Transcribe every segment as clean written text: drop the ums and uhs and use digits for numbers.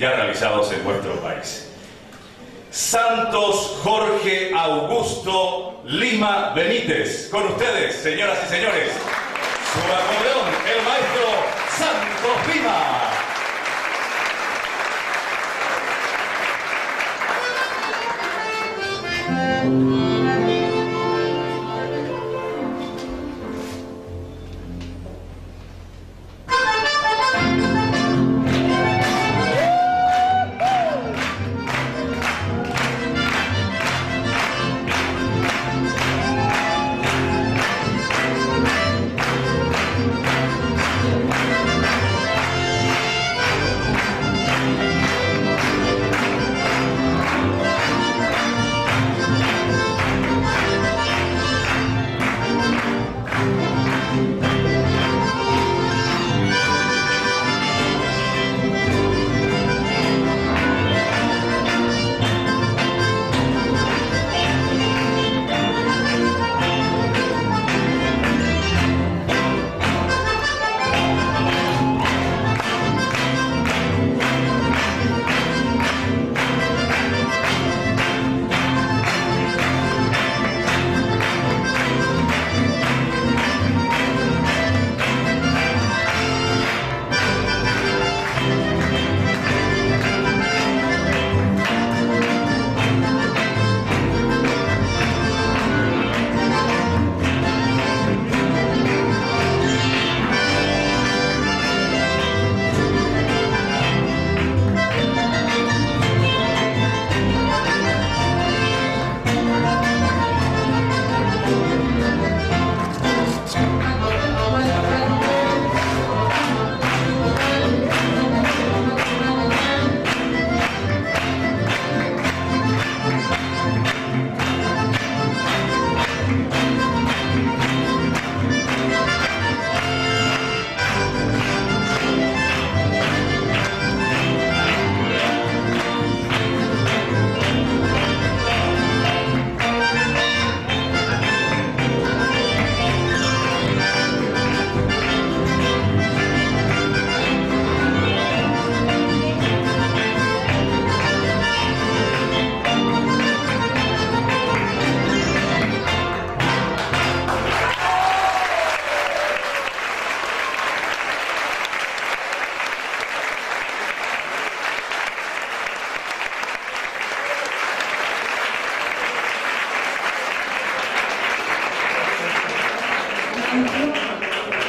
ya realizados en nuestro país. Santos Jorge Augusto Lima Benítez. Con ustedes, señoras y señores, su acordeón, el maestro Santos Lima.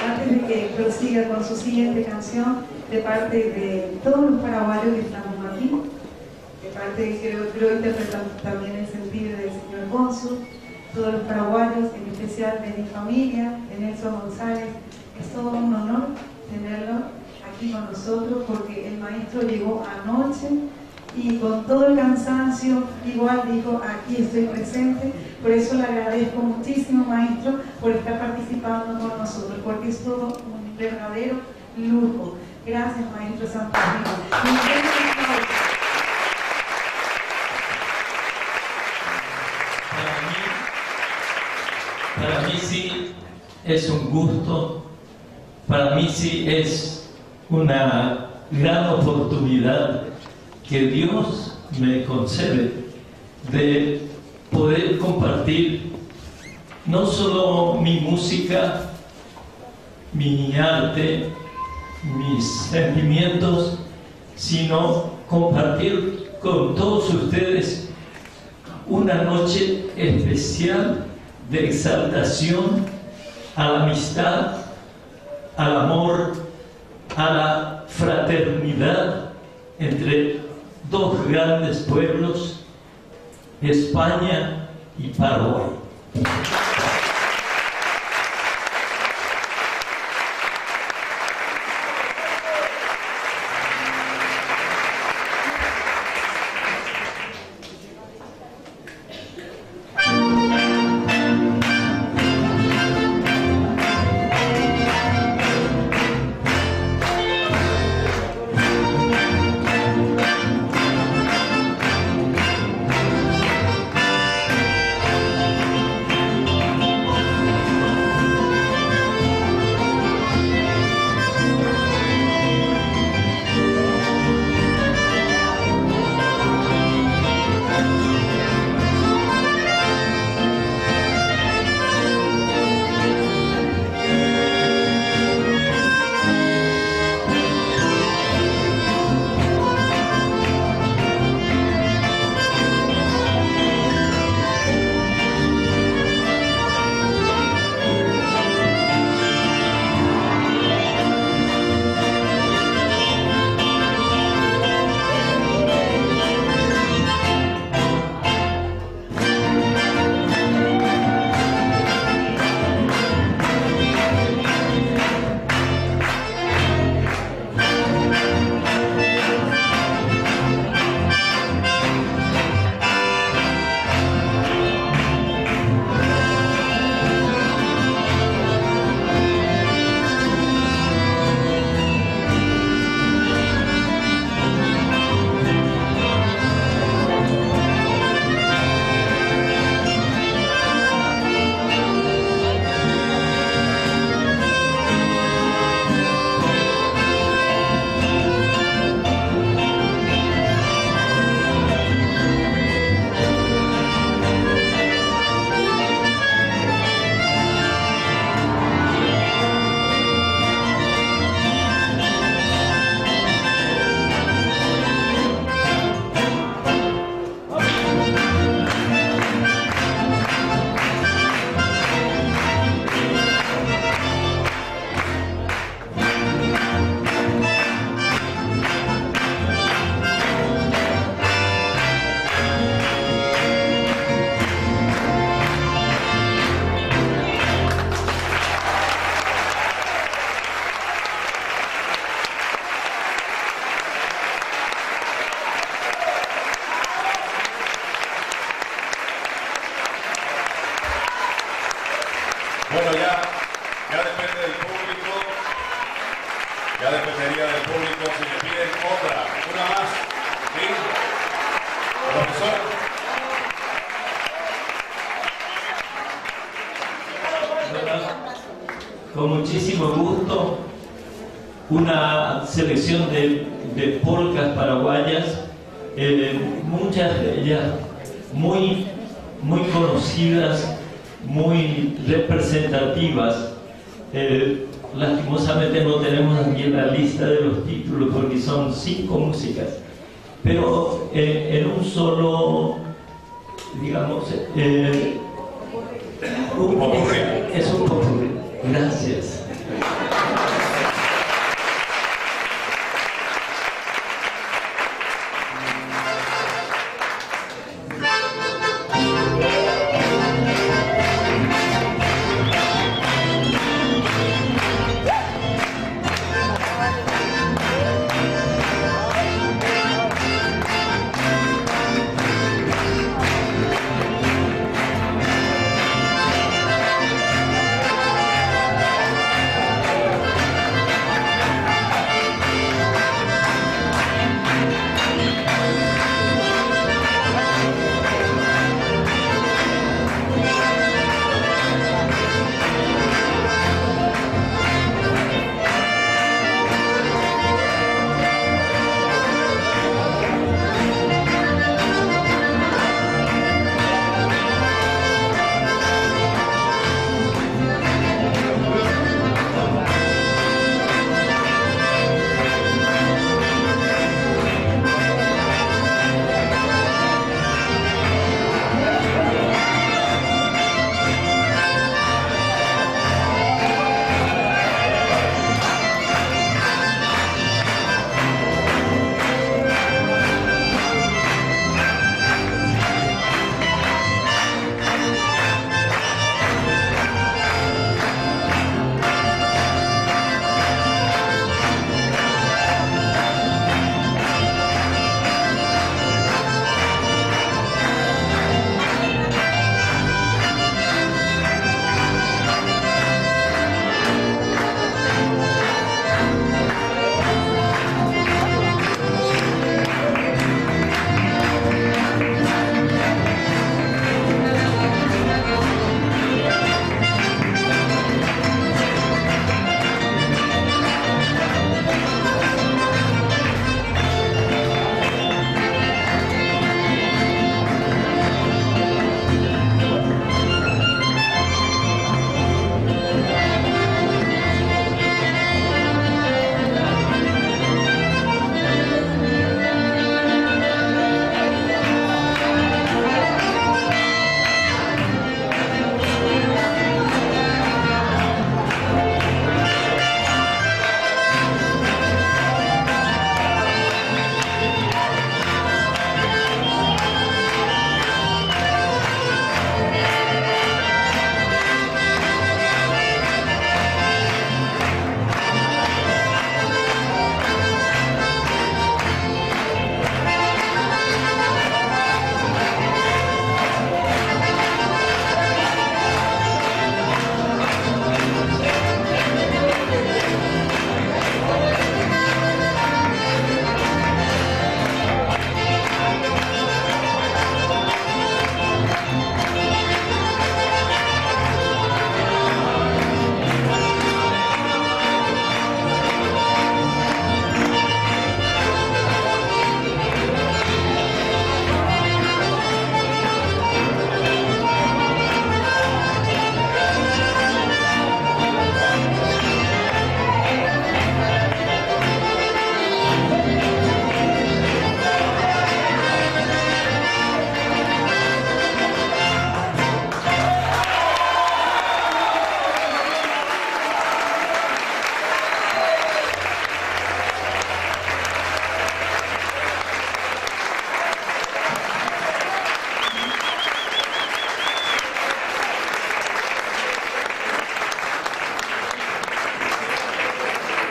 Antes de que prosiga con su siguiente canción, de parte de todos los paraguayos que estamos aquí, de parte de creo interpretar también el sentir del señor Gonzo, todos los paraguayos, en especial de mi familia, de Nelson González. Es todo un honor tenerlo aquí con nosotros porque el maestro llegó anoche y con todo el cansancio igual dijo: aquí estoy presente. Por eso le agradezco muchísimo, maestro, por estar participando con nosotros, porque es todo un verdadero lujo. Gracias, maestro Santos Lima. Para mí sí es un gusto, para mí sí es una gran oportunidad que Dios me concede de poder compartir no solo mi música, mi arte, mis sentimientos, sino compartir con todos ustedes una noche especial de exaltación a la amistad, al amor, a la fraternidad entre dos grandes pueblos, España y Paraguay. una selección de polcas paraguayas, muchas de ellas muy conocidas, muy representativas. Lastimosamente no tenemos aquí en la lista de los títulos porque son 5 músicas, pero en un solo, digamos, es un popurrí. Gracias.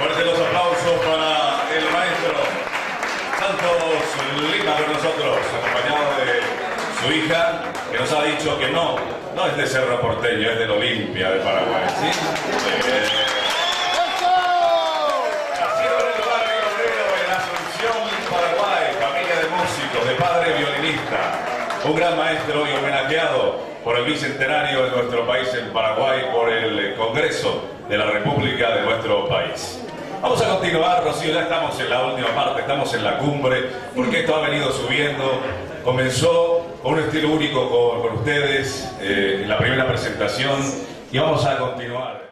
Fuertes los aplausos para el maestro Santos Lima con nosotros, acompañado de su hija, que nos ha dicho que no es de Cerro Porteño, es del Olimpia de Paraguay, ¿sí? Nacido en el barrio obrero en Asunción, Paraguay, familia de músicos, de padre violinista, un gran maestro y homenajeado por el bicentenario de nuestro país en Paraguay, por el Congreso de la República de nuestro país. Vamos a continuar, Rocío, ya estamos en la última parte, estamos en la cumbre, porque esto ha venido subiendo. Comenzó con un estilo único con ustedes en la primera presentación y vamos a continuar.